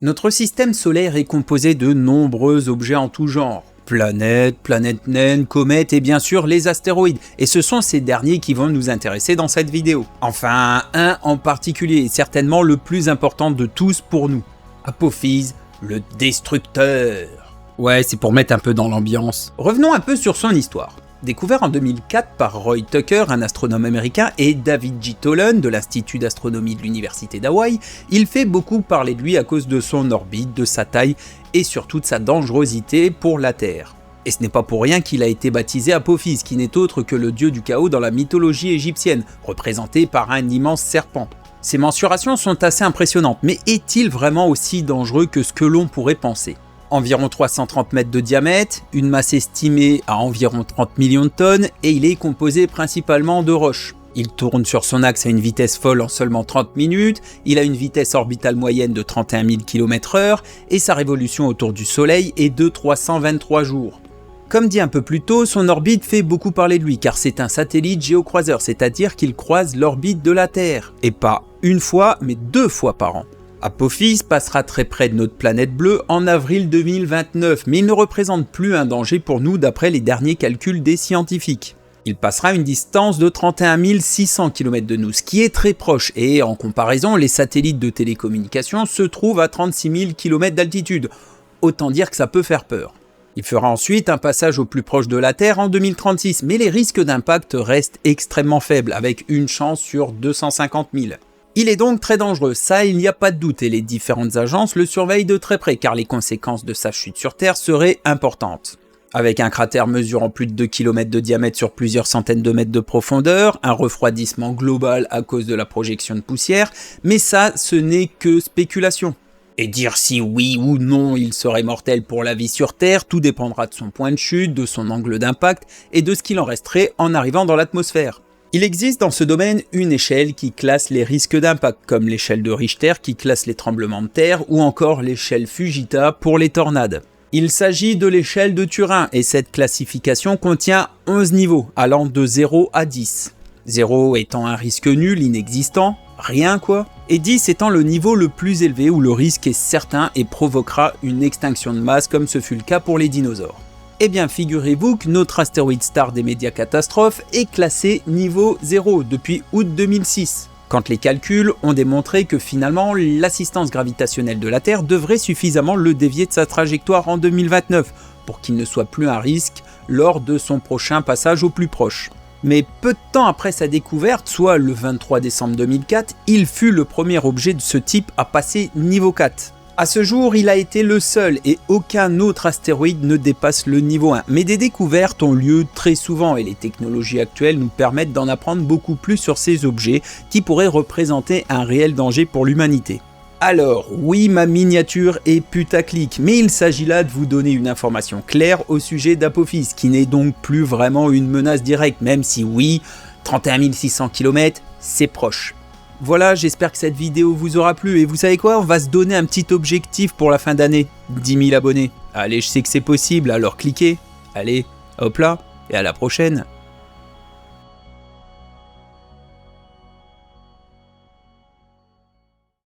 Notre système solaire est composé de nombreux objets en tout genre. Planètes, planètes naines, comètes et bien sûr les astéroïdes. Et ce sont ces derniers qui vont nous intéresser dans cette vidéo. Enfin, un en particulier est certainement le plus important de tous pour nous. Apophis, le destructeur. Ouais, c'est pour mettre un peu dans l'ambiance. Revenons un peu sur son histoire. Découvert en 2004 par Roy Tucker, un astronome américain, et David J. Tolan de l'Institut d'astronomie de l'Université d'Hawaï, il fait beaucoup parler de lui à cause de son orbite, de sa taille et surtout de sa dangerosité pour la Terre. Et ce n'est pas pour rien qu'il a été baptisé Apophis, qui n'est autre que le dieu du chaos dans la mythologie égyptienne, représenté par un immense serpent. Ces mensurations sont assez impressionnantes, mais est-il vraiment aussi dangereux que ce que l'on pourrait penser ? Environ 330 mètres de diamètre, une masse estimée à environ 30 millions de tonnes et il est composé principalement de roches. Il tourne sur son axe à une vitesse folle en seulement 30 minutes, il a une vitesse orbitale moyenne de 31 000 km/h et sa révolution autour du Soleil est de 323 jours. Comme dit un peu plus tôt, son orbite fait beaucoup parler de lui car c'est un satellite géocroiseur, c'est-à-dire qu'il croise l'orbite de la Terre. Et pas une fois, mais 2 fois par an. Apophis passera très près de notre planète bleue en avril 2029, mais il ne représente plus un danger pour nous d'après les derniers calculs des scientifiques. Il passera une distance de 31 600 km de nous, ce qui est très proche, et en comparaison, les satellites de télécommunications se trouvent à 36 000 km d'altitude. Autant dire que ça peut faire peur. Il fera ensuite un passage au plus proche de la Terre en 2036, mais les risques d'impact restent extrêmement faibles, avec une chance sur 250 000. Il est donc très dangereux, ça il n'y a pas de doute, et les différentes agences le surveillent de très près car les conséquences de sa chute sur Terre seraient importantes. Avec un cratère mesurant plus de 2 km de diamètre sur plusieurs centaines de mètres de profondeur, un refroidissement global à cause de la projection de poussière, mais ça ce n'est que spéculation. Et dire si oui ou non il serait mortel pour la vie sur Terre, tout dépendra de son point de chute, de son angle d'impact et de ce qu'il en resterait en arrivant dans l'atmosphère. Il existe dans ce domaine une échelle qui classe les risques d'impact, comme l'échelle de Richter qui classe les tremblements de terre ou encore l'échelle Fujita pour les tornades. Il s'agit de l'échelle de Turing et cette classification contient 11 niveaux allant de 0 à 10. 0 étant un risque nul, inexistant, rien quoi, et 10 étant le niveau le plus élevé où le risque est certain et provoquera une extinction de masse comme ce fut le cas pour les dinosaures. Eh bien figurez-vous que notre astéroïde star des médias catastrophes est classé niveau 0 depuis août 2006, quand les calculs ont démontré que finalement l'assistance gravitationnelle de la Terre devrait suffisamment le dévier de sa trajectoire en 2029 pour qu'il ne soit plus un risque lors de son prochain passage au plus proche. Mais peu de temps après sa découverte, soit le 23 décembre 2004, il fut le premier objet de ce type à passer niveau 4. À ce jour, il a été le seul et aucun autre astéroïde ne dépasse le niveau 1. Mais des découvertes ont lieu très souvent et les technologies actuelles nous permettent d'en apprendre beaucoup plus sur ces objets qui pourraient représenter un réel danger pour l'humanité. Alors, oui, ma miniature est putaclic, mais il s'agit là de vous donner une information claire au sujet d'Apophis, qui n'est donc plus vraiment une menace directe, même si oui, 31 600 km, c'est proche. Voilà, j'espère que cette vidéo vous aura plu, et vous savez quoi, on va se donner un petit objectif pour la fin d'année, 10 000 abonnés. Allez, je sais que c'est possible, alors cliquez, allez, hop là, et à la prochaine.